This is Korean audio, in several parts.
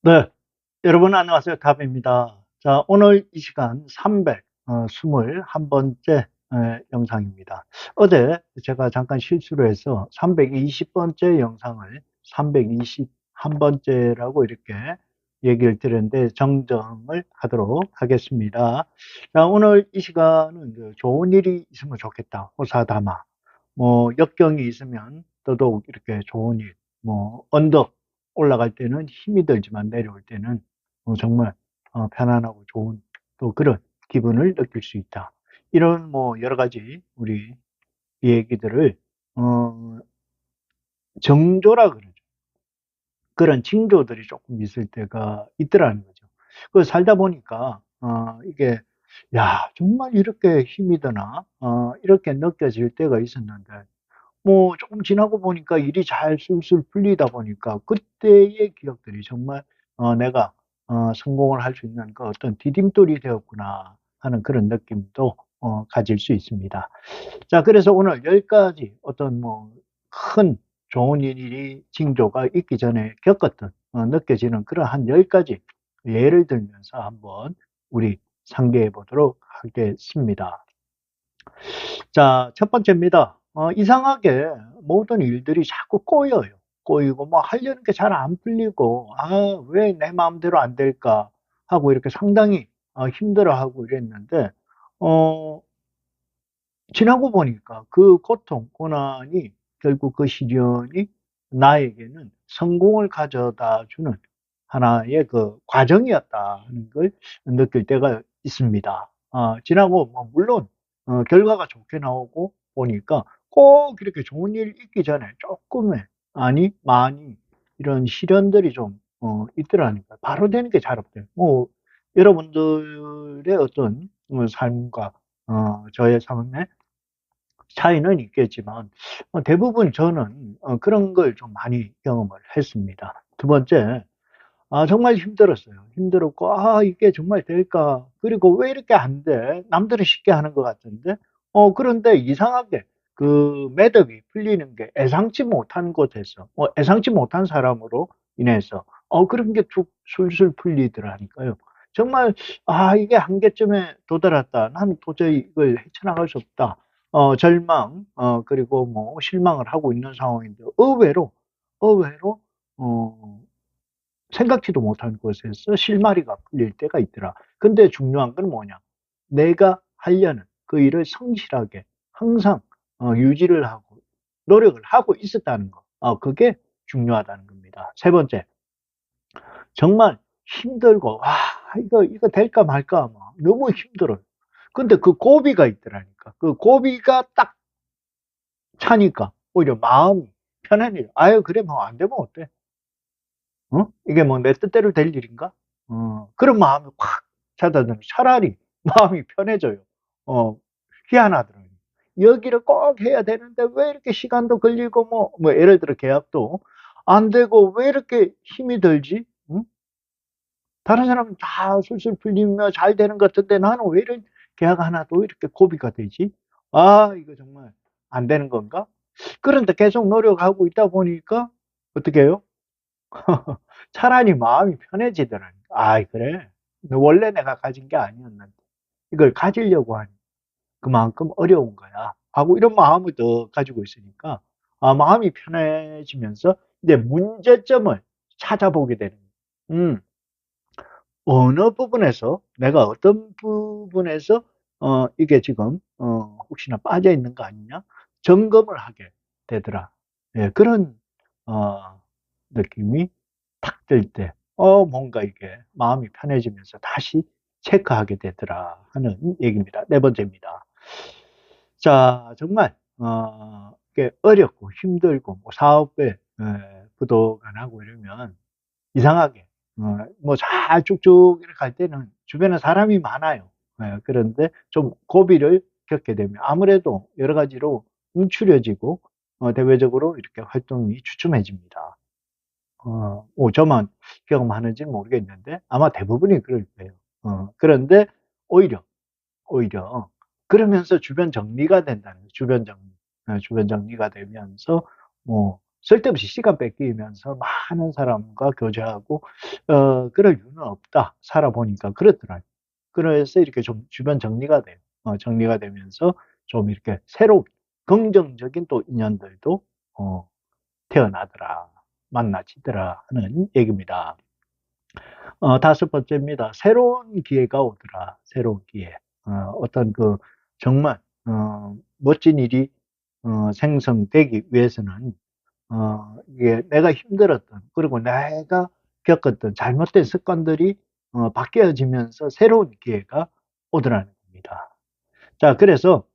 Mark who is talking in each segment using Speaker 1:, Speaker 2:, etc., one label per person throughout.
Speaker 1: 네. 여러분 안녕하세요. 답입니다. 자, 오늘 이 시간 321번째 영상입니다. 어제 제가 잠깐 실수를 해서 320번째 영상을 321번째라고 이렇게 얘기를 드렸는데 정정을 하도록 하겠습니다. 자, 오늘 이 시간은 좋은 일이 있으면 좋겠다. 호사다마. 뭐 역경이 있으면 더더욱 이렇게 좋은 일, 뭐 언덕 올라갈 때는 힘이 들지만 내려올 때는 정말 편안하고 좋은 또 그런 기분을 느낄 수 있다. 이런 뭐 여러 가지 우리 얘기들을 어 정조라 그러죠. 그런 징조들이 조금 있을 때가 있더라는 거죠. 그 살다 보니까 이게 '야 정말 이렇게 힘이 드나?' 이렇게 느껴질 때가 있었는데 뭐 조금 지나고 보니까 일이 잘 술술 풀리다 보니까 그때의 기억들이 정말 '내가 성공을 할 수 있는 그 어떤 디딤돌이 되었구나.' 하는 그런 느낌도 가질 수 있습니다. 자, 그래서 오늘 10 가지 어떤 뭐 큰 좋은 일이 징조가 있기 전에 겪었던 느껴지는 그러한 10 가지 예를 들면서 한번 우리 상기해 보도록 하겠습니다. 자, 첫 번째입니다. 이상하게 모든 일들이 자꾸 꼬여요. 꼬이고 뭐 하려는 게 잘 안 풀리고 '아 왜 내 마음대로 안 될까?' 하고 이렇게 상당히 힘들어하고 이랬는데 어 지나고 보니까 그 고통, 고난이 결국 그 시련이 나에게는 성공을 가져다 주는 하나의 그 과정이었다 하는 걸 느낄 때가 있습니다. 지나고 뭐 물론 결과가 좋게 나오고 보니까 꼭 이렇게 좋은 일 있기 전에 쪼끔의 아니 많이 이런 시련들이 좀 있더라니까요. 바로 되는 게 잘 없대요. 뭐 여러분들의 어떤 삶과 저의 삶의 차이는 있겠지만 대부분 저는 그런 걸 좀 많이 경험을 했습니다. 두 번째, 정말 힘들었어요. 힘들었고 '아 이게 정말 될까? 그리고 왜 이렇게 안 돼? 남들은 쉽게 하는 것 같은데?' 그런데 이상하게 그 매듭이 풀리는 게 예상치 못한 곳에서 예상치 못한 사람으로 인해서 그런 게 툭 술술 풀리더라니까요. 정말 '아 이게 한계점에 도달했다. 나는 도저히 이걸 헤쳐나갈 수 없다.' 절망 그리고 뭐 실망을 하고 있는 상황인데 의외로 어 생각지도 못한 곳에서 실마리가 풀릴 때가 있더라. 근데 중요한 건 뭐냐? 내가 하려는 그 일을 성실하게 항상 유지를 하고 노력을 하고 있었다는 거. 그게 중요하다는 겁니다. 세 번째, 정말 힘들고 '와 이거 될까 말까.' 막 너무 힘들어요. 근데 그 고비가 있더라니까. 그 고비가 딱 차니까 오히려 마음이 편안해요. '아유 그래 뭐 안 되면 어때? 이게 뭐 내 뜻대로 될 일인가?' 그런 마음이 확 찾아드는 차라리 마음이 편해져요. 어 희한하더라고요. 여기를 꼭 해야 되는데 왜 이렇게 시간도 걸리고 뭐 예를 들어 계약도 안 되고 왜 이렇게 힘이 들지? 응? 다른 사람은 다 술술 풀리며 잘 되는 것 같은데 나는 왜 이런 계약 하나도 이렇게 고비가 되지? '아 이거 정말 안 되는 건가?' 그런데 계속 노력하고 있다 보니까 어떻게 해요? 차라리 마음이 편해지더라니까. '아이 그래. 원래 내가 가진 게 아니었는데 이걸 가지려고 하니 그만큼 어려운 거야.' 하고 이런 마음을 더 가지고 있으니까 마음이 편해지면서 이제 문제점을 찾아보게 되는 거예요. 어느 부분에서 내가 어떤 부분에서 이게 지금 혹시나 빠져 있는 거 아니냐 점검을 하게 되더라. 예, 그런 어 느낌이 탁 들 때 뭔가 이게 마음이 편해지면서 다시 체크하게 되더라 하는 얘기입니다. 네 번째입니다. 자, 정말 이게 어렵고 힘들고 뭐 사업에 부도가 나고 이러면 이상하게 뭐 잘 쭉쭉 이렇게 갈 때는 주변에 사람이 많아요. 그런데 좀 고비를 겪게 되면 아무래도 여러 가지로 움츠려지고 대외적으로 이렇게 활동이 주춤해집니다. 저만 경험하는지는 모르겠는데 아마 대부분이 그럴 거예요. 그런데 오히려, 오히려 그러면서 주변 정리가 된다는 거죠. 주변 정리. 주변 정리가 되면서 뭐 쓸데없이 시간 뺏기면서 많은 사람과 교제하고 그럴 이유는 없다. 살아보니까 그렇더라고요. 그래서 이렇게 좀 주변 정리가 돼요. 정리가 되면서 좀 이렇게 새로운 긍정적인 또 인연들도 어 태어나더라, 만나지더라 하는 얘기입니다. 다섯 번째입니다. 새로운 기회가 오더라. 새로운 기회. 어떤 그 정말 멋진 일이 생성되기 위해서는 이게 내가 힘들었던 그리고 내가 겪었던 잘못된 습관들이 바뀌어지면서 새로운 기회가 오더라는 겁니다. 자, 그래서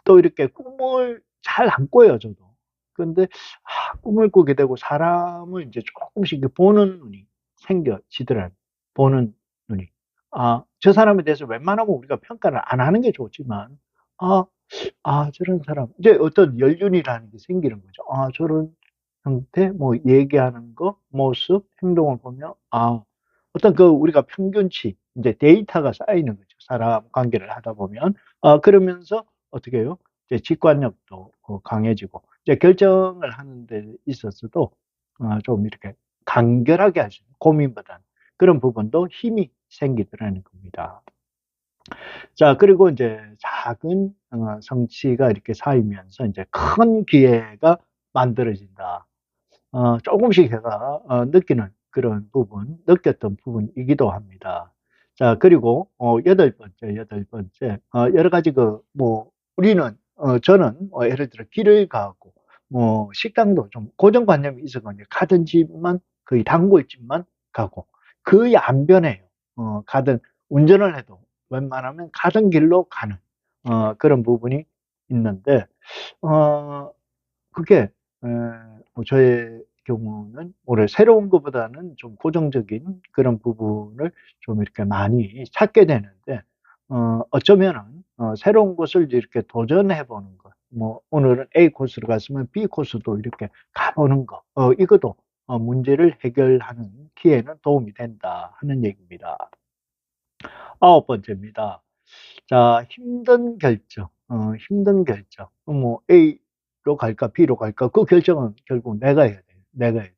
Speaker 1: 또 이렇게 꿈을 잘 안 꿔요, 저도. 근데 꿈을 꾸게 되고 사람을 이제 조금씩 보는 눈이 생겨지더라고요. 보는 눈이. 저 사람에 대해서 웬만하면 우리가 평가를 안 하는 게 좋지만, 아, 저런 사람. 이제 어떤 연륜이라는 게 생기는 거죠. 저런 형태, 뭐, 얘기하는 거, 모습, 행동을 보면, 어떤 그 우리가 평균치, 이제 데이터가 쌓이는 거죠. 사람 관계를 하다 보면. 그러면서 어떻게 해요? 이제 직관력도 강해지고, 이제 결정을 하는 데 있어서도 좀 이렇게 간결하게 할 수 있는 고민보다는 그런 부분도 힘이 생기더라는 겁니다. 자, 그리고 이제 작은 성취가 이렇게 쌓이면서 이제 큰 기회가 만들어진다. 조금씩 제가 느끼는 그런 부분, 느꼈던 부분이기도 합니다. 자, 그리고 여덟 번째, 여러 가지 뭐 우리는 저는 예를 들어 길을 가고 뭐 식당도 좀 고정관념이 있었거든요. 가던 집만 거의 단골집만 가고 거의 안 변해요. 가든 운전을 해도 웬만하면 가던 길로 가는 그런 부분이 있는데 어, 그게 뭐 저의 경우는 올해 새로운 것보다는 좀 고정적인 그런 부분을 좀 이렇게 많이 찾게 되는데 어쩌면은 새로운 것을 이렇게 도전해 보는 것, 뭐 오늘은 A 코스로 갔으면 B 코스도 이렇게 가보는 거, 이것도 문제를 해결하는 기회는 도움이 된다 하는 얘기입니다. 아홉 번째입니다. 자, 힘든 결정. 뭐, A로 갈까, B로 갈까? 그 결정은 결국 내가 해야 돼. 내가 해야 돼.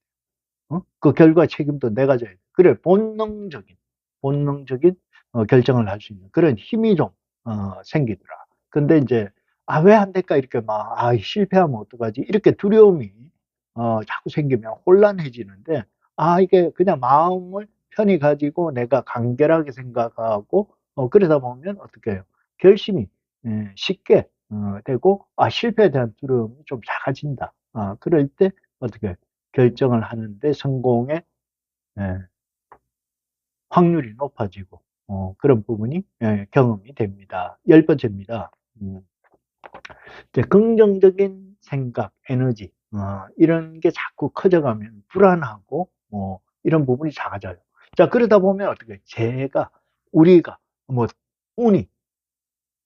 Speaker 1: 그 결과 책임도 내가 져야 돼. 그래, 본능적인 결정을 할 수 있는 그런 힘이 좀, 생기더라. 근데 이제, 왜 안 될까? 이렇게 막, 실패하면 어떡하지? 이렇게 두려움이, 자꾸 생기면 혼란해지는데, 이게 그냥 마음을 편히 가지고 내가 간결하게 생각하고, 그러다 보면 어떻게 해요? 결심이 쉽게 되고, 실패에 대한 두려움이 좀 작아진다. 그럴 때 어떻게 결정을 하는데 성공의 예, 확률이 높아지고, 그런 부분이 경험이 됩니다. 열 번째입니다. 이제 긍정적인 생각, 에너지, 이런 게 자꾸 커져가면 불안하고, 이런 부분이 작아져요. 자, 그러다 보면 어떻게, 우리가, 뭐, 운이,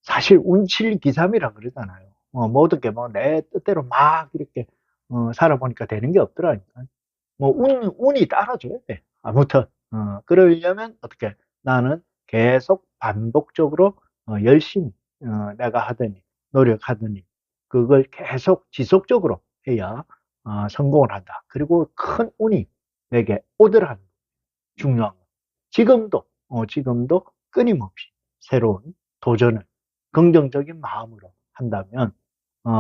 Speaker 1: 사실 운칠기삼이라 그러잖아요. 모든 게 뭐 내 뜻대로 막 이렇게, 살아보니까 되는 게 없더라니까. 뭐, 운이 따라줘야 돼. 아무튼, 그러려면 어떻게, 나는 계속 반복적으로, 열심히, 내가 하더니, 노력하더니, 그걸 계속 지속적으로 해야, 성공을 한다. 그리고 큰 운이 내게 오더라는 중요한 거. 지금도 끊임없이 새로운 도전을 긍정적인 마음으로 한다면,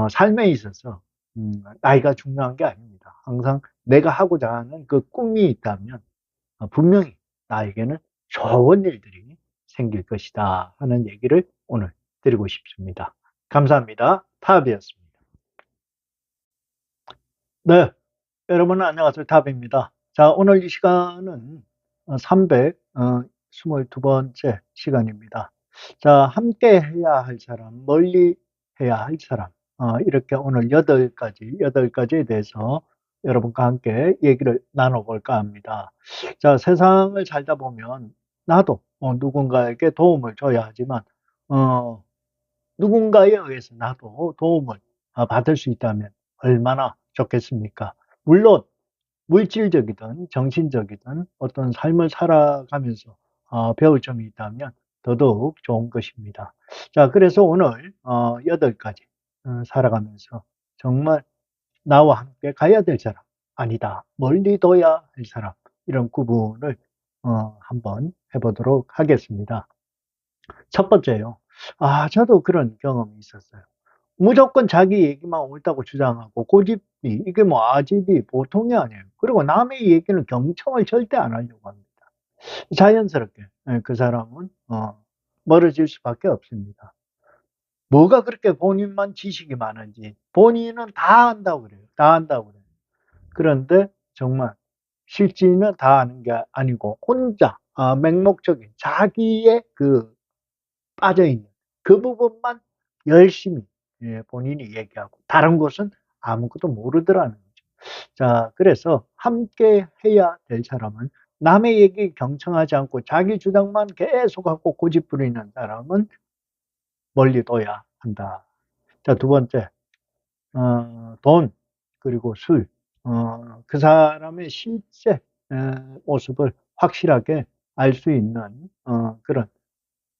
Speaker 1: 삶에 있어서, 나이가 중요한 게 아닙니다. 항상 내가 하고자 하는 그 꿈이 있다면, 분명히 나에게는 좋은 일들이 생길 것이다 하는 얘기를 오늘 드리고 싶습니다. 감사합니다. 타비였습니다. 네, 여러분 안녕하세요. 탑입니다. 자, 오늘 이 시간은 322번째 시간입니다. 자, 함께 해야 할 사람, 멀리 해야 할 사람, 이렇게 오늘 여덟 가지에 대해서 여러분과 함께 얘기를 나눠볼까 합니다. 자, 세상을 살다 보면 나도 누군가에게 도움을 줘야 하지만, 어, 누군가에 의해서 나도 도움을 받을 수 있다면 얼마나 좋겠습니까? 물론 물질적이든 정신적이든 어떤 삶을 살아가면서 배울 점이 있다면 더더욱 좋은 것입니다. 자, 그래서 오늘 8가지 살아가면서 정말 나와 함께 가야 될 사람, 아니다, 멀리 둬야 할 사람, 이런 구분을 한번 해보도록 하겠습니다. 첫 번째요. 저도 그런 경험이 있었어요. 무조건 자기 얘기만 옳다고 주장하고 고집이, 이게 뭐 아집이 보통이 아니에요. 그리고 남의 얘기는 경청을 절대 안 하려고 합니다. 자연스럽게 그 사람은 멀어질 수밖에 없습니다. 뭐가 그렇게 본인만 지식이 많은지, 본인은 다 안다고 그래요. 다 안다고 그래요. 그런데 정말 실질은 다 아는 게 아니고 혼자 맹목적인 자기의 그 빠져있는 그 부분만 열심히 본인이 얘기하고 다른 것은 아무것도 모르더라는 거죠. 자, 그래서 함께 해야 될 사람은, 남의 얘기 경청하지 않고 자기 주장만 계속하고 고집 부리는 사람은 멀리 둬야 한다. 자, 두 번째, 돈, 그리고 술, 그 사람의 실제 모습을 확실하게 알 수 있는 그런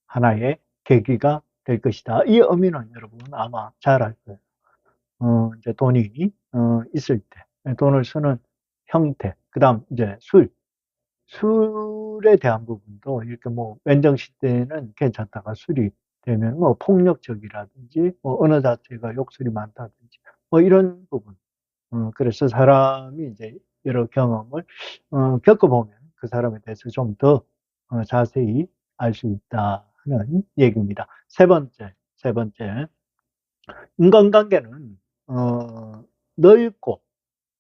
Speaker 1: 하나의 계기가 될 것이다. 이 의미는 여러분 아마 잘 알 거예요. 이제 돈이 있을 때, 돈을 쓰는 형태, 그 다음 이제 술에 대한 부분도 이렇게 뭐 맨정시 때는 괜찮다가 술이 되면 뭐 폭력적이라든지 뭐 언어 자체가 욕설이 많다든지 뭐 이런 부분. 그래서 사람이 이제 여러 경험을 겪어보면 그 사람에 대해서 좀 더 자세히 알 수 있다 하는 얘기입니다. 세 번째, 인간관계는 넓고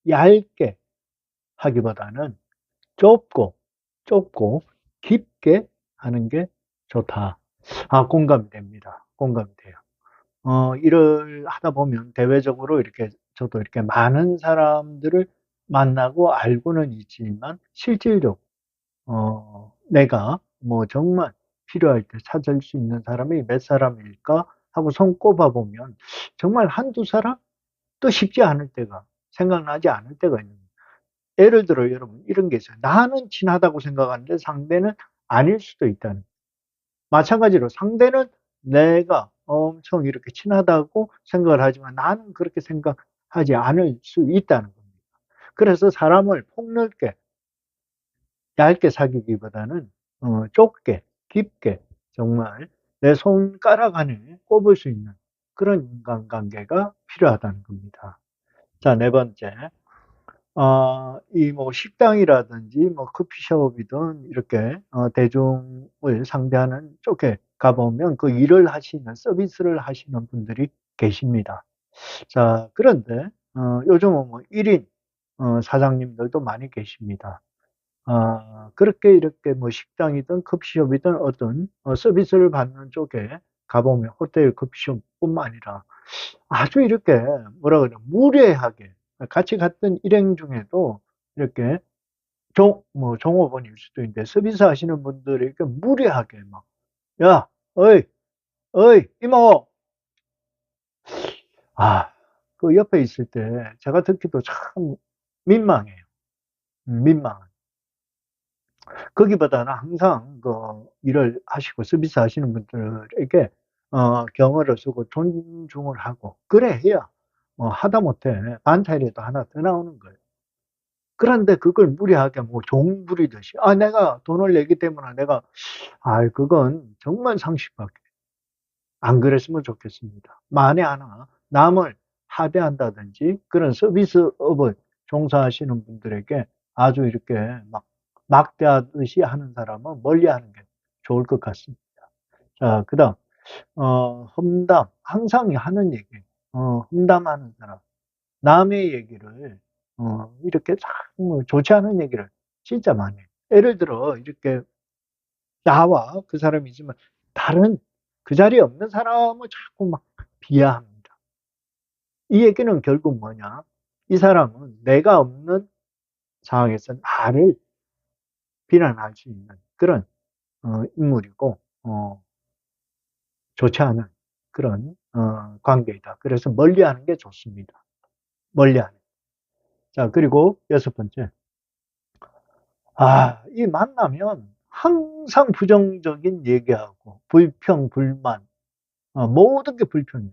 Speaker 1: 얇게 하기보다는 좁고 깊게 하는 게 좋다. 공감이 됩니다. 공감이 돼요. 일을 하다 보면 대외적으로 이렇게 저도 이렇게 많은 사람들을 만나고 알고는 있지만 실질적으로 내가 뭐 정말 필요할 때 찾을 수 있는 사람이 몇 사람일까 하고 손꼽아 보면 정말 한두 사람? 또 쉽지 않을 때가, 생각나지 않을 때가 있는 거예요. 예를 들어 여러분 이런 게 있어요. 나는 친하다고 생각하는데 상대는 아닐 수도 있다는. 마찬가지로 상대는 내가 엄청 이렇게 친하다고 생각을 하지만 나는 그렇게 생각하지 않을 수 있다는 겁니다. 그래서 사람을 폭넓게 얇게 사귀기보다는 좁게 깊게 정말 내 손가락 안에 꼽을 수 있는 그런 인간관계가 필요하다는 겁니다. 자, 네 번째. 이 뭐 식당이라든지 뭐 커피숍이든 이렇게 대중을 상대하는 쪽에 가보면 그 일을 하시는, 서비스를 하시는 분들이 계십니다. 자, 그런데 요즘은 뭐 1인 사장님들도 많이 계십니다. 그렇게 이렇게 뭐 식당이든 커피숍이든 어떤 서비스를 받는 쪽에 가보면 호텔, 커피숍뿐만 아니라 아주 이렇게 뭐라 그래 무례하게 같이 갔던 일행 중에도 이렇게 뭐 종업원일 수도 있는데 서비스 하시는 분들에게 무례하게 막, 야, 어이, 어이, 이모. 아, 그 옆에 있을 때 제가 듣기도 참 민망해요. 민망. 거기보다는 항상 그 일을 하시고 서비스 하시는 분들에게 경어를 쓰고 존중을 하고 그래 해야 하다못해 반차이라도 하나 더 나오는 거예요. 그런데 그걸 무리하게 뭐 종 부리듯이 내가 돈을 내기 때문에 내가 그건 정말 상식 밖에 안 그랬으면 좋겠습니다. 만에 하나 남을 하대한다든지 그런 서비스업을 종사하시는 분들에게 아주 이렇게 막 막대하듯이 하는 사람은 멀리하는 게 좋을 것 같습니다. 자, 그다음 험담 항상 하는 얘기, 험담하는 사람, 남의 얘기를 이렇게 참 좋지 않은 얘기를 진짜 많이 해요. 예를 들어 이렇게 나와 그 사람이지만 다른 그 자리에 없는 사람을 자꾸 막 비하합니다. 이 얘기는 결국 뭐냐? 이 사람은 내가 없는 상황에서 나를 비난할 수 있는 그런 인물이고 좋지 않은 그런 관계이다. 그래서 멀리하는 게 좋습니다. 멀리하는. 자, 그리고 여섯 번째. 이 만나면 항상 부정적인 얘기하고 불평, 불만, 모든 게 불평이에요.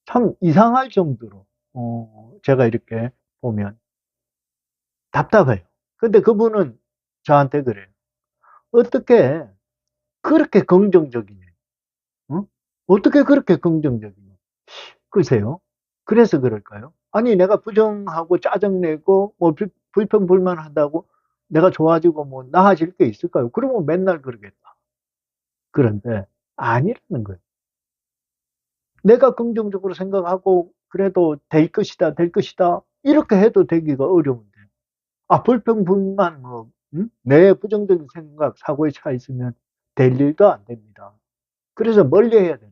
Speaker 1: 참 이상할 정도로. 제가 이렇게 보면 답답해요. 근데 그분은 저한테 그래요. 어떻게 그렇게 긍정적이냐? 어? 어떻게 그렇게 긍정적이냐? 글쎄요. 그래서 그럴까요? 아니, 내가 부정하고 짜증내고, 뭐, 불평불만한다고 내가 좋아지고 뭐, 나아질 게 있을까요? 그러면 맨날 그러겠다. 그런데, 아니라는 거예요. 내가 긍정적으로 생각하고, 그래도 될 것이다, 될 것이다. 이렇게 해도 되기가 어려운데. 아, 불평불만, 뭐, 내 부정적인 생각, 사고에 차 있으면 될 일도 안 됩니다. 그래서 멀리 해야 돼요.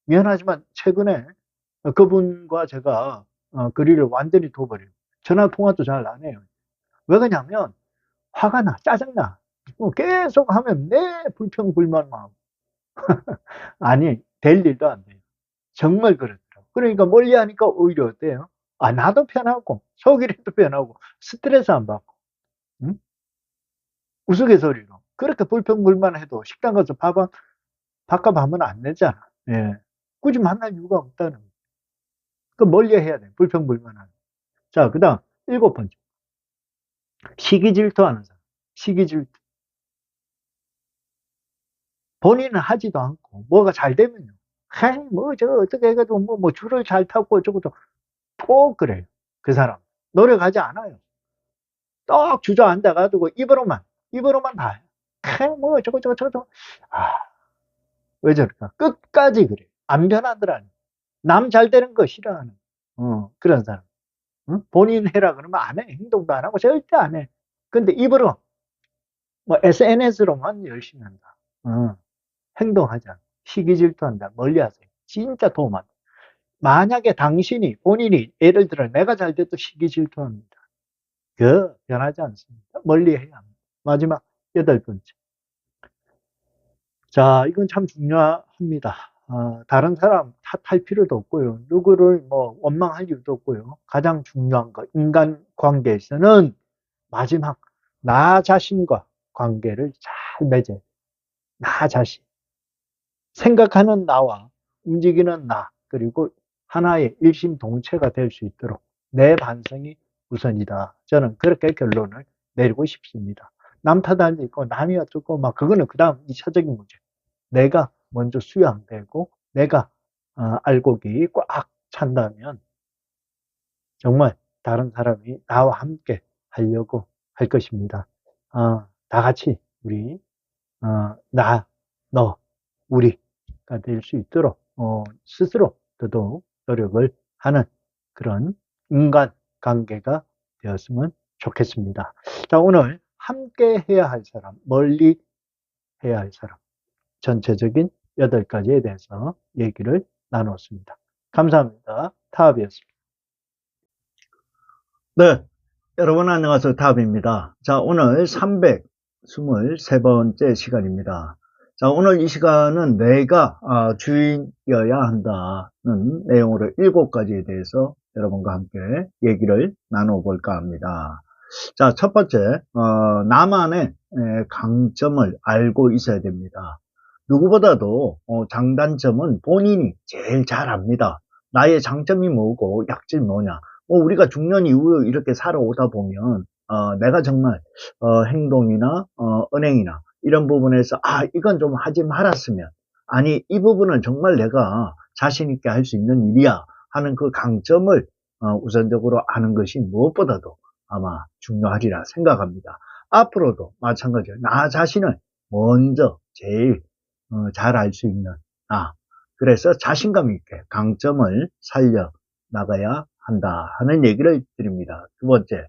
Speaker 1: 미안하지만 최근에 그분과 제가 거리를 완전히 둬버려요. 전화 통화도 잘 안 해요. 왜 그러냐면 화가 나, 짜증나. 계속 하면 내 불평불만만 하고. 아니, 될 일도 안 돼요. 정말 그렇더라고. 그러니까 멀리 하니까 오히려 어때요? 아, 나도 편하고, 속이라도 편하고, 스트레스 안 받고, 응? 우스갯소리로. 그렇게 불평불만해도 식당 가서 밥값 하면 안 내잖아. 예. 굳이 만날 이유가 없다는 거예요. 그 멀리 해야 돼. 불평불만한. 자, 그 다음, 일곱 번째. 시기 질투하는 사람. 시기 질투. 본인은 하지도 않고, 뭐가 잘 되면요. 헤이, 뭐, 어떻게 해가지고, 뭐, 줄을 잘 타고, 어쩌고저쩌고, 꼭 그래요. 그 사람. 노력하지 않아요. 떡 주저앉아가지고, 입으로만 다 해요. 헤이, 뭐, 저거. 아, 왜 저럴까? 끝까지 그래. 안 변하더라니. 남 잘 되는 거 싫어하는, 그런 사람. 응? 본인 해라 그러면 안 해. 행동도 안 하고, 절대 안 해. 근데 입으로, 뭐, SNS로만 열심히 한다. 행동하자. 시기 질투한다. 멀리 하세요. 진짜 도움 안 돼. 만약에 본인이, 예를 들어 내가 잘 돼도 시기 질투합니다. 변하지 않습니다. 멀리 해야 합니다. 마지막, 여덟 번째. 자, 이건 참 중요합니다. 다른 사람 탓할 필요도 없고요. 누구를 뭐 원망할 이유도 없고요. 가장 중요한 거, 인간 관계에서는 마지막, 나 자신과 관계를 잘 맺어야 돼. 나 자신. 생각하는 나와 움직이는 나, 그리고 하나의 일심동체가 될 수 있도록 내 반성이 우선이다. 저는 그렇게 결론을 내리고 싶습니다. 남 탓할 수 있고 남이 어쩌고 막 그거는 그 다음 2차적인 문제. 내가 먼저 수양되고 내가 알곡이 꽉 찬다면 정말 다른 사람이 나와 함께 하려고 할 것입니다. 다 같이 우리 나, 너, 우리가 될 수 있도록 스스로 더더욱 노력을 하는 그런 인간 관계가 되었으면 좋겠습니다. 자, 오늘 함께 해야 할 사람, 멀리 해야 할 사람, 전체적인 8가지에 대해서 얘기를 나눴습니다. 감사합니다. 타업이었습니다. 네, 여러분 안녕하세요. 타업입니다. 자, 오늘 323번째 시간입니다. 자, 오늘 이 시간은 내가 주인이어야 한다는 내용으로 7가지에 대해서 여러분과 함께 얘기를 나눠볼까 합니다. 자, 첫 번째, 나만의 강점을 알고 있어야 됩니다. 누구보다도 장단점은 본인이 제일 잘 압니다. 나의 장점이 뭐고 약점이 뭐냐. 우리가 중년 이후에 이렇게 살아오다 보면 내가 정말 행동이나 언행이나 이런 부분에서 이건 좀 하지 말았으면, 아니 이 부분은 정말 내가 자신 있게 할 수 있는 일이야 하는 그 강점을 우선적으로 아는 것이 무엇보다도 아마 중요하리라 생각합니다. 앞으로도 마찬가지로 나 자신을 먼저 제일 잘 알 수 있는 그래서 자신감 있게 강점을 살려 나가야 한다 하는 얘기를 드립니다. 두 번째,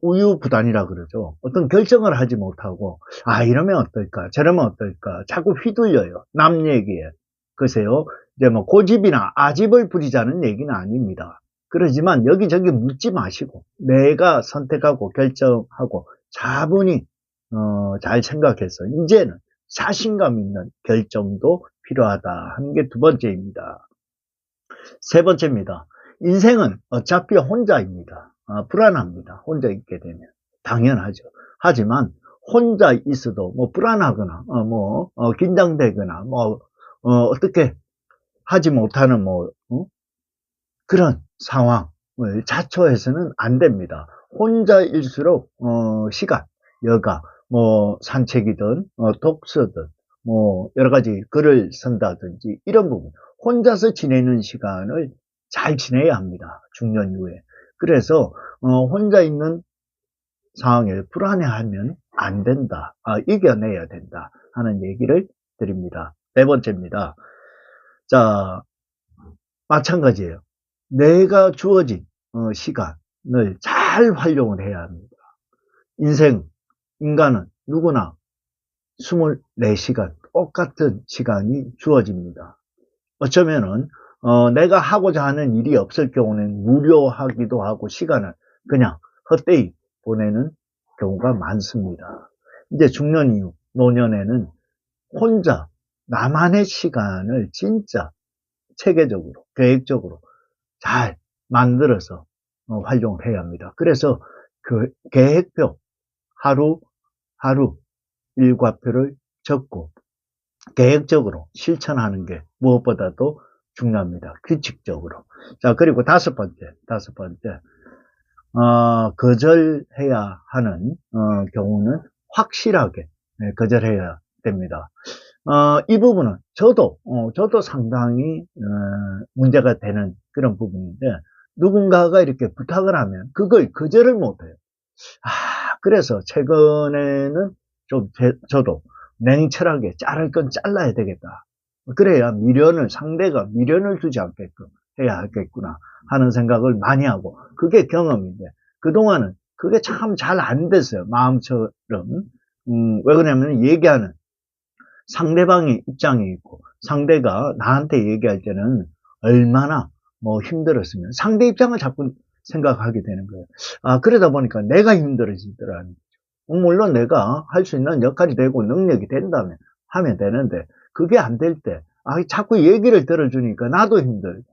Speaker 1: 우유부단이라 그러죠. 어떤 결정을 하지 못하고 이러면 어떨까 저러면 어떨까 자꾸 휘둘려요. 남 얘기에. 글쎄요, 이제 뭐 고집이나 아집을 부리자는 얘기는 아닙니다. 그러지만 여기저기 묻지 마시고 내가 선택하고 결정하고 차분히 잘 생각해서 이제는 자신감 있는 결정도 필요하다 하는 게 두 번째입니다. 세 번째입니다. 인생은 어차피 혼자입니다. 불안합니다. 혼자 있게 되면. 당연하죠. 하지만 혼자 있어도 뭐 불안하거나 긴장되거나 어떻게 하지 못하는 그런 상황을 자초해서는 안 됩니다. 혼자일수록 시간, 여가, 뭐 산책이든 독서든 뭐 여러 가지 글을 쓴다든지 이런 부분, 혼자서 지내는 시간을 잘 지내야 합니다. 중년 이후에. 그래서 혼자 있는 상황에 불안해하면 안 된다. 이겨내야 된다 하는 얘기를 드립니다. 네 번째입니다. 자, 마찬가지예요. 내가 주어진 시간을 잘 활용을 해야 합니다. 인간은 누구나 24시간 똑같은 시간이 주어집니다. 어쩌면은 내가 하고자 하는 일이 없을 경우는 무료하기도 하고 시간을 그냥 헛되이 보내는 경우가 많습니다. 이제 중년 이후 노년에는 혼자 나만의 시간을 진짜 체계적으로 계획적으로 잘 만들어서 활용을 해야 합니다. 그래서 그 계획표 하루 일과표를 적고 계획적으로 실천하는 게 무엇보다도 중요합니다. 규칙적으로. 자, 그리고 다섯 번째, 거절해야 하는 경우는 확실하게 거절해야 됩니다. 이 부분은 저도 상당히 문제가 되는 그런 부분인데, 누군가가 이렇게 부탁을 하면 그걸 거절을 못해요. 그래서 최근에는 저도 냉철하게 자를 건 잘라야 되겠다. 그래야 상대가 미련을 두지 않게끔 해야 하겠구나 하는 생각을 많이 하고, 그게 경험인데, 그동안은 그게 참 잘 안 됐어요. 마음처럼. 왜 그러냐면 얘기하는 상대방의 입장이 있고, 상대가 나한테 얘기할 때는 얼마나 힘들었으면 상대 입장을 자꾸 생각하게 되는 거예요. 그러다 보니까 내가 힘들어지더라는 거죠. 물론 내가 할 수 있는 역할이 되고 능력이 된다면 하면 되는데, 그게 안 될 때, 자꾸 얘기를 들어주니까 나도 힘들고,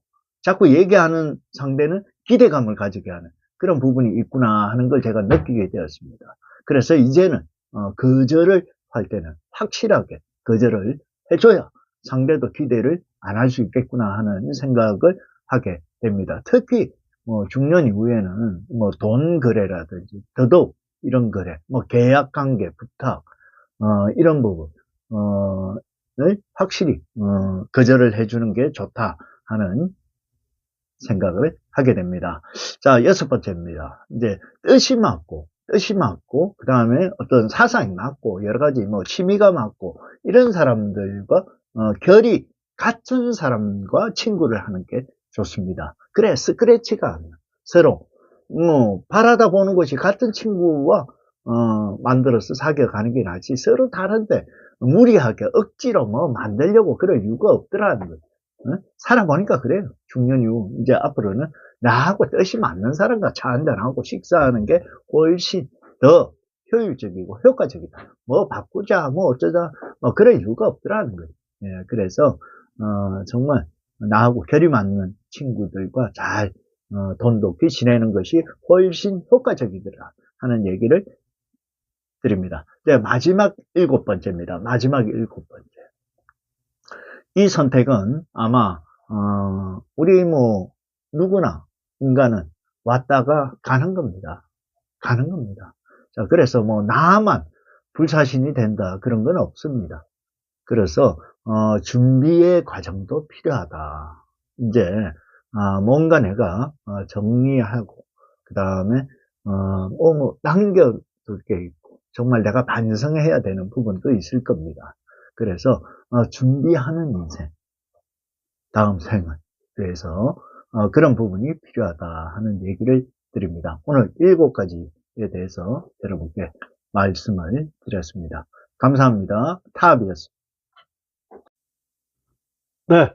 Speaker 1: 자꾸 얘기하는 상대는 기대감을 가지게 하는 그런 부분이 있구나 하는 걸 제가 느끼게 되었습니다. 그래서 이제는 거절을 할 때는 확실하게 거절을 해줘야 상대도 기대를 안 할 수 있겠구나 하는 생각을 하게 됩니다. 특히 중년 이후에는 돈 거래라든지 더더욱 이런 거래, 계약 관계, 부탁 이런 부분을 확실히 거절을 해주는 게 좋다 하는 생각을 하게 됩니다. 자, 여섯 번째입니다. 이제 뜻이 맞고, 그 다음에 어떤 사상이 맞고, 여러 가지 취미가 맞고, 이런 사람들과, 결이 같은 사람과 친구를 하는 게 좋습니다. 그래, 스크래치가 아니야. 서로, 바라다 보는 것이 같은 친구와, 만들어서 사귀어가는 게 낫지. 서로 다른데, 무리하게 억지로 만들려고 그럴 이유가 없더라는 거죠. 살아보니까 그래요. 중년 이후 이제 앞으로는 나하고 뜻이 맞는 사람과 차 한잔하고 식사하는 게 훨씬 더 효율적이고 효과적이다. 바꾸자, 어쩌자, 그럴 이유가 없더라는 거예요. 예, 그래서 정말 나하고 결이 맞는 친구들과 잘 돈 높이 지내는 것이 훨씬 효과적이더라 하는 얘기를 드립니다. 네, 마지막 일곱 번째입니다. 이 선택은 아마 우리 누구나 인간은 왔다가 가는 겁니다. 자, 그래서 나만 불사신이 된다 그런 건 없습니다. 그래서 준비의 과정도 필요하다. 이제 뭔가 내가 정리하고 그 다음에 남겨둘 게 있고 정말 내가 반성해야 되는 부분도 있을 겁니다. 그래서 준비하는 인생, 다음 생을 위해서 그런 부분이 필요하다 하는 얘기를 드립니다. 오늘 7가지에 대해서 여러분께 말씀을 드렸습니다. 감사합니다. 타압이었습니다. 네,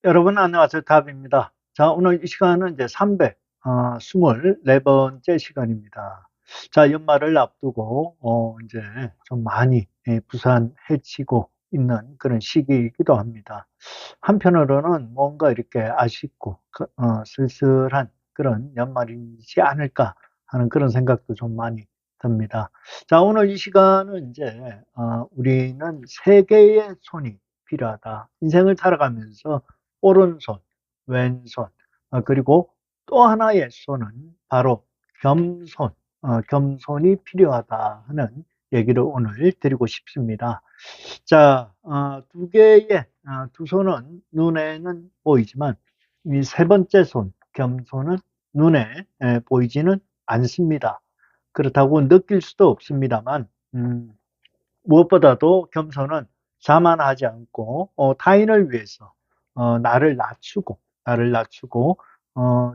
Speaker 1: 여러분 안녕하세요. 타압입니다. 자, 오늘 이 시간은 이제 324번째 시간입니다. 자, 연말을 앞두고 이제 좀 많이 부산해지고 있는 그런 시기이기도 합니다. 한편으로는 뭔가 이렇게 아쉽고 쓸쓸한 그런 연말이지 않을까 하는 그런 생각도 좀 많이 듭니다. 자, 오늘 이 시간은 이제 우리는 세 개의 손이 필요하다. 인생을 살아가면서 오른손, 왼손, 그리고 또 하나의 손은 바로 겸손, 겸손이 필요하다 하는 얘기를 오늘 드리고 싶습니다. 자, 두 개의, 두 손은 눈에는 보이지만, 이 세 번째 손, 겸손은 눈에 보이지는 않습니다. 그렇다고 느낄 수도 없습니다만, 무엇보다도 겸손은 자만하지 않고, 타인을 위해서, 나를 낮추고,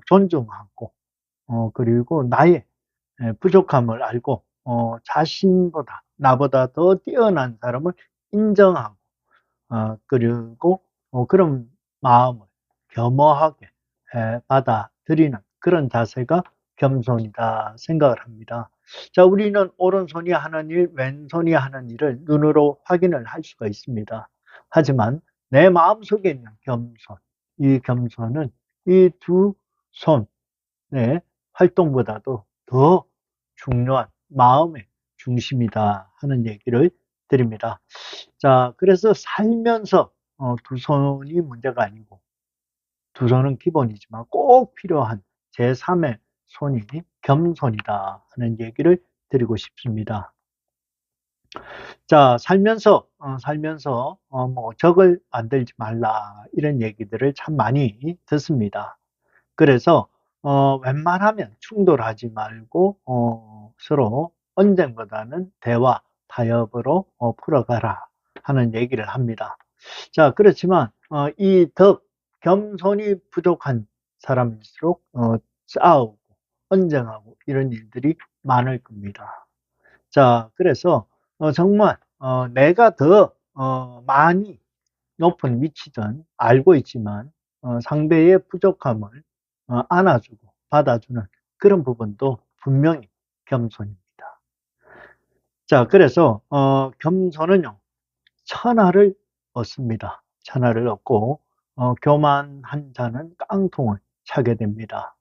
Speaker 1: 존중하고, 그리고 나의 부족함을 알고, 자신보다, 나보다 더 뛰어난 사람을 인정하고, 그리고 그런 마음을 겸허하게 받아들이는 그런 자세가 겸손이다 생각을 합니다. 자, 우리는 오른손이 하는 일, 왼손이 하는 일을 눈으로 확인을 할 수가 있습니다. 하지만 내 마음속에 있는 겸손, 이 겸손은 이 두 손의 활동보다도 더 중요한 마음의 중심이다 하는 얘기를 드립니다. 자, 그래서 살면서 두 손이 문제가 아니고 두 손은 기본이지만 꼭 필요한 제3의 손이 겸손이다 하는 얘기를 드리고 싶습니다. 자, 살면서 뭐 적을 만들지 말라 이런 얘기들을 참 많이 듣습니다. 그래서 웬만하면 충돌하지 말고 서로 언쟁보다는 대화, 타협으로 풀어가라 하는 얘기를 합니다. 자, 그렇지만 이 겸손이 부족한 사람일수록 싸우고 언쟁하고 이런 일들이 많을 겁니다. 자, 그래서 정말 내가 더 많이 높은 위치든 알고 있지만 상대의 부족함을 안아주고 받아주는 그런 부분도 분명히 겸손입니다. 자, 그래서 겸손은요 천하를 얻습니다. 천하를 얻고 교만한 자는 깡통을 차게 됩니다.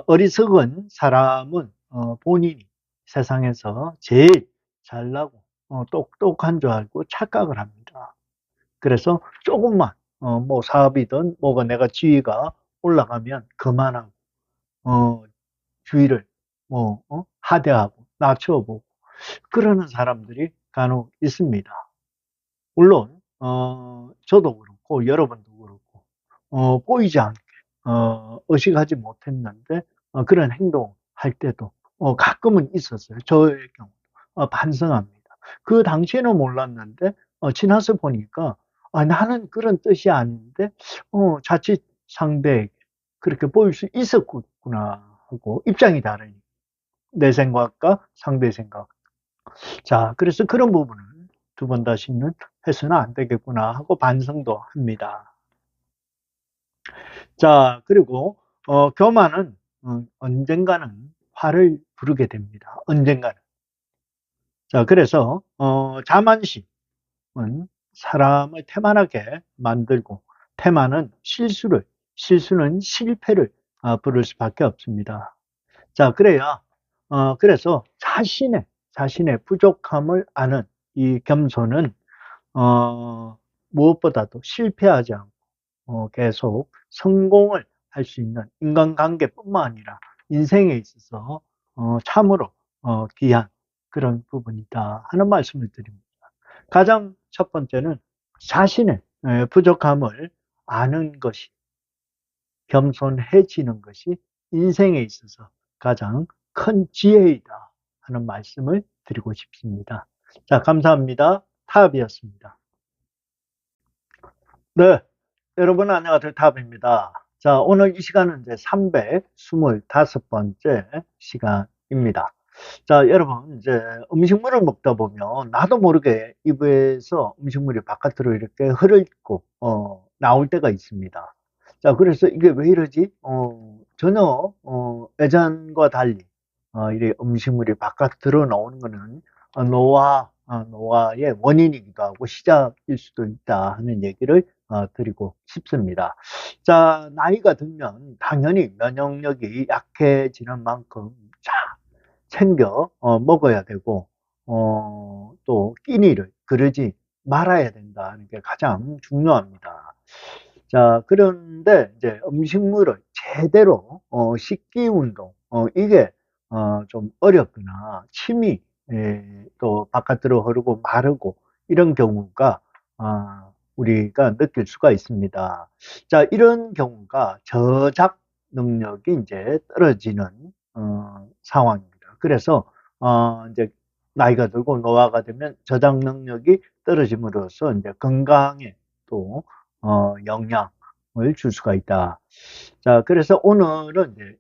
Speaker 1: 어리석은 사람은 본인이 세상에서 제일 잘나고 똑똑한 줄 알고 착각을 합니다. 그래서 조금만 뭐 사업이든 뭐가 내가 지위가 올라가면 그만하고 주위를 뭐 하대하고 낮춰보고 그러는 사람들이 간혹 있습니다. 물론 저도 그렇고 여러분도 그렇고 보이지 않게 의식하지 못했는데 그런 행동할 때도 가끔은 있었어요. 저의 경우 반성합니다. 그 당시에는 몰랐는데 지나서 보니까 나는 그런 뜻이 아닌데 자칫 상대에게 그렇게 보일 수 있었구나 하고 입장이 다르니 내 생각과 상대 생각. 자, 그래서 그런 부분을 두 번 다시는 해서는 안 되겠구나 하고 반성도 합니다. 자, 그리고 교만은 언젠가는 화를 부르게 됩니다. 언젠가는. 자, 그래서 자만심은 사람을 태만하게 만들고 태만은 실수는 실패를 부를 수밖에 없습니다. 자, 그래서 자신의 부족함을 아는 이 겸손은 무엇보다도 실패하지 않고 계속 성공을 할 수 있는 인간관계뿐만 아니라 인생에 있어서 참으로 귀한 그런 부분이다 하는 말씀을 드립니다. 가장 첫 번째는 자신의 부족함을 아는 것이 겸손해지는 것이 인생에 있어서 가장 큰 지혜이다 하는 말씀을 드리고 싶습니다. 자, 감사합니다. 타업이었습니다. 네, 여러분 안녕하세요. 타업입니다. 자, 오늘 이 시간은 이제 325번째 시간입니다. 자, 여러분, 이제 음식물을 먹다 보면 나도 모르게 입에서 음식물이 바깥으로 이렇게 흐르고, 나올 때가 있습니다. 자, 그래서 이게 왜 이러지? 전혀, 예전과 달리, 이래 음식물이 바깥으로 나오는 거는 노화의 원인이기도 하고 시작일 수도 있다 하는 얘기를 드리고 싶습니다. 자, 나이가 들면 당연히 면역력이 약해지는 만큼 챙겨 먹어야 되고 또 끼니를 그러지 말아야 된다는 게 가장 중요합니다. 자, 그런데 이제 음식물을 제대로 식기 운동, 이게 좀 어렵거나 침이 또 바깥으로 흐르고 마르고 이런 경우가 우리가 느낄 수가 있습니다. 자, 이런 경우가 저작 능력이 이제 떨어지는 상황입니다. 그래서 이제 나이가 들고 노화가 되면 저작 능력이 떨어짐으로써 이제 건강에 또 영향을 줄 수가 있다. 자, 그래서 오늘은 이제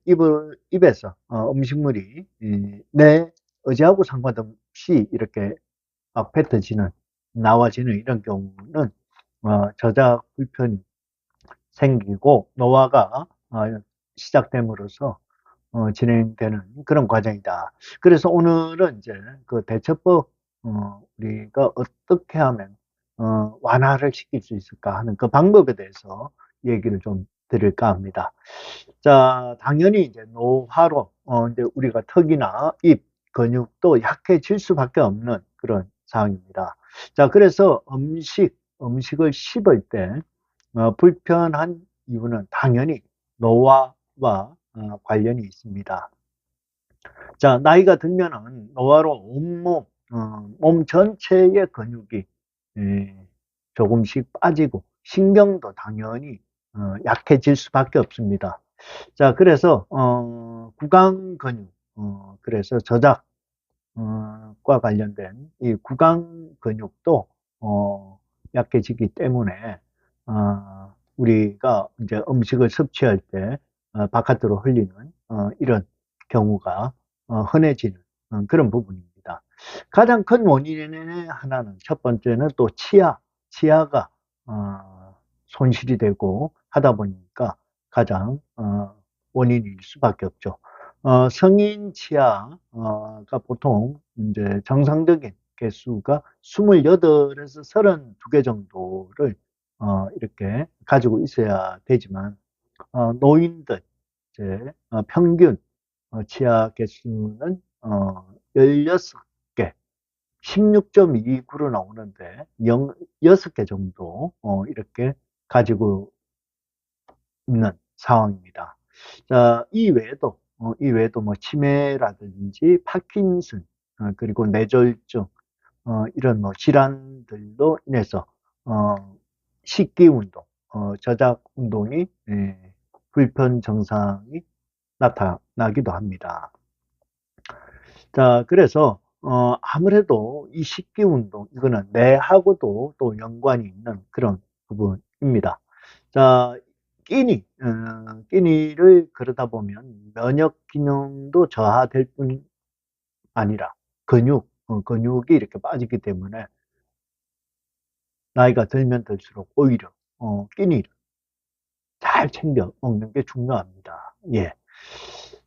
Speaker 1: 입에서 음식물이 내 의지하고 상관없이 이렇게 막 뱉어지는, 나와지는 이런 경우는 저작 불편이 생기고 노화가 시작됨으로써 진행되는 그런 과정이다. 그래서 오늘은 이제 그 대처법, 우리가 어떻게 하면 완화를 시킬 수 있을까 하는 그 방법에 대해서 얘기를 좀 드릴까 합니다. 자, 당연히 이제 노화로 이제 우리가 턱이나 입 근육도 약해질 수밖에 없는 그런 상황입니다. 자, 그래서 음식을 씹을 때 불편한 이유는 당연히 노화와 관련이 있습니다. 자, 나이가 들면은 노화로 몸 전체의 근육이 예, 조금씩 빠지고 신경도 당연히 약해질 수밖에 없습니다. 자, 그래서 구강 근육, 그래서 저작과 관련된 이 구강 근육도 약해지기 때문에 우리가 이제 음식을 섭취할 때 바깥으로 흘리는 이런 경우가 흔해지는 그런 부분입니다. 가장 큰 원인의 하나는 첫 번째는 또 치아가 손실이 되고 하다 보니까 가장 원인일 수밖에 없죠. 성인 치아가 보통 이제 정상적인 개수가 28에서 32개 정도를 이렇게 가지고 있어야 되지만 노인들 이제 평균 치아 개수는 16개, 16.29로 나오는데 6개 정도 이렇게 가지고 있는 상황입니다. 자, 이 외에도 뭐 치매라든지 파킨슨, 그리고 뇌졸중, 이런 뭐 질환들로 인해서 어, 식기 운동, 저작 운동이 불편 증상이 나타나기도 합니다. 자, 그래서 아무래도 이 식기 운동 이거는 뇌하고도 또 연관이 있는 그런 부분입니다. 자, 끼니를 그러다 보면 면역 기능도 저하될 뿐 아니라 근육이 이렇게 빠지기 때문에 나이가 들면 들수록 오히려 끼니를 잘 챙겨 먹는 게 중요합니다. 예.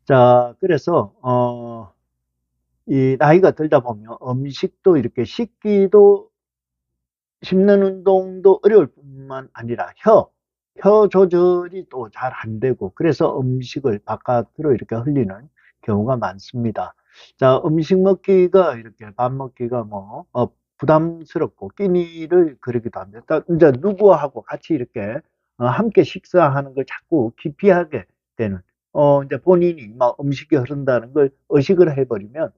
Speaker 1: 자, 그래서 이 나이가 들다 보면 음식도 이렇게 씹는 운동도 어려울 뿐만 아니라 혀 조절이 또 잘 안 되고 그래서 음식을 바깥으로 이렇게 흘리는 경우가 많습니다. 자, 음식 먹기가 이렇게 밥 먹기가 뭐 부담스럽고 끼니를 그러기도 합니다. 이제 누구하고 같이 이렇게 함께 식사하는 걸 자꾸 기피하게 되는 이제 본인이 막 음식이 흐른다는 걸 의식을 해버리면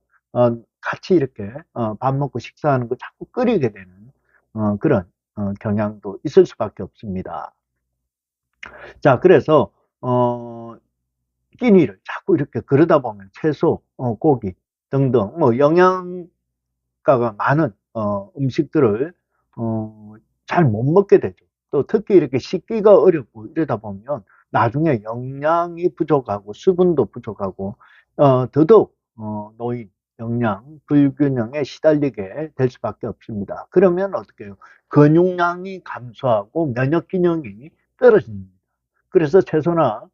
Speaker 1: 같이 이렇게 밥 먹고 식사하는 걸 자꾸 끓이게 되는 그런 경향도 있을 수밖에 없습니다. 자, 그래서 끼니를 자꾸 이렇게 그러다 보면 채소, 고기 등등 뭐 영양가가 많은 음식들을 잘 못 먹게 되죠. 또 특히 이렇게 씻기가 어렵고 이러다 보면 나중에 영양이 부족하고 수분도 부족하고 더더욱 노인 영양 불균형에 시달리게 될 수밖에 없습니다. 그러면 어떻게 해요? 근육량이 감소하고 면역 기능이 떨어집니다. 그래서 채소나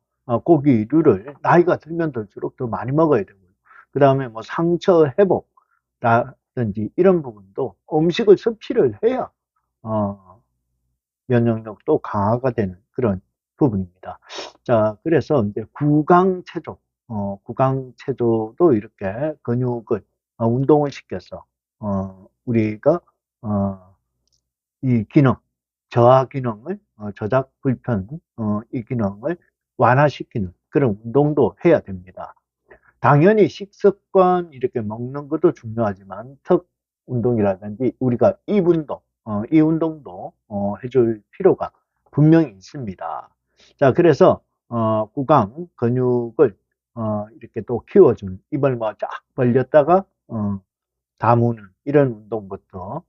Speaker 1: 고기류를 나이가 들면 들수록 더 많이 먹어야 되고요. 그 다음에 뭐 상처 회복라든지 이런 부분도 음식을 섭취를 해야 어, 면역력도 강화가 되는 그런 부분입니다. 자, 그래서 이제 구강체조도 이렇게 근육을 운동을 시켜서 우리가 이 기능, 저하 기능을 저작 불편, 이 기능을 완화시키는 그런 운동도 해야 됩니다. 당연히 식습관 이렇게 먹는 것도 중요하지만 턱 운동이라든지 우리가 입 운동, 이 운동도 해줄 필요가 분명히 있습니다. 자, 그래서 구강 근육을 이렇게 또 키워주는 입을 뭐 쫙 벌렸다가 다무는 이런 운동부터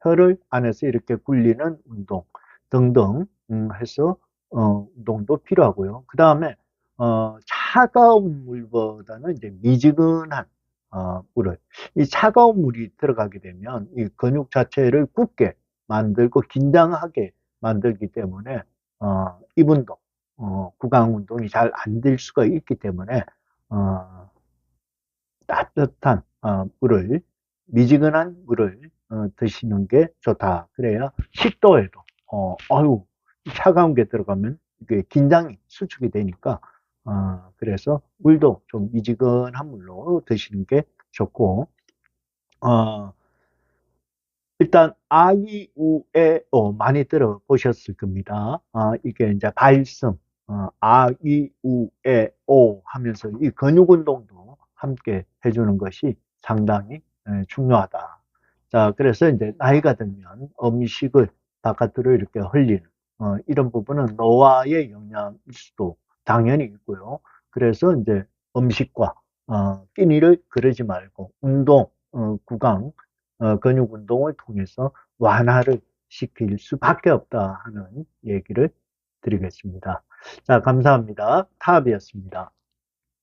Speaker 1: 혀를 안에서 이렇게 굴리는 운동 등등 해서 운동도 필요하고요. 그 다음에 차가운 물보다는 이제 미지근한 물을 이 차가운 물이 들어가게 되면 이 근육 자체를 굳게 만들고 긴장하게 만들기 때문에 입 운동, 구강 운동이 잘 안 될 수가 있기 때문에 따뜻한 물을 미지근한 물을 드시는 게 좋다. 그래야 식도에도 아유 차가운 게 들어가면 이게 긴장이 수축이 되니까 그래서 물도 좀 미지근한 물로 드시는 게 좋고 어, 일단 아이우에오 많이 들어보셨을 겁니다. 이게 이제 발성 아이우에오 하면서 이 근육 운동도 함께 해주는 것이 상당히 중요하다. 자, 그래서 이제 나이가 들면 음식을 바깥으로 이렇게 흘리는 이런 부분은 노화의 영향일 수도 당연히 있고요. 그래서 이제 음식과 끼니를 그러지 말고 운동, 구강 근육 운동을 통해서 완화를 시킬 수밖에 없다 하는 얘기를 드리겠습니다. 자, 감사합니다. 타압이었습니다.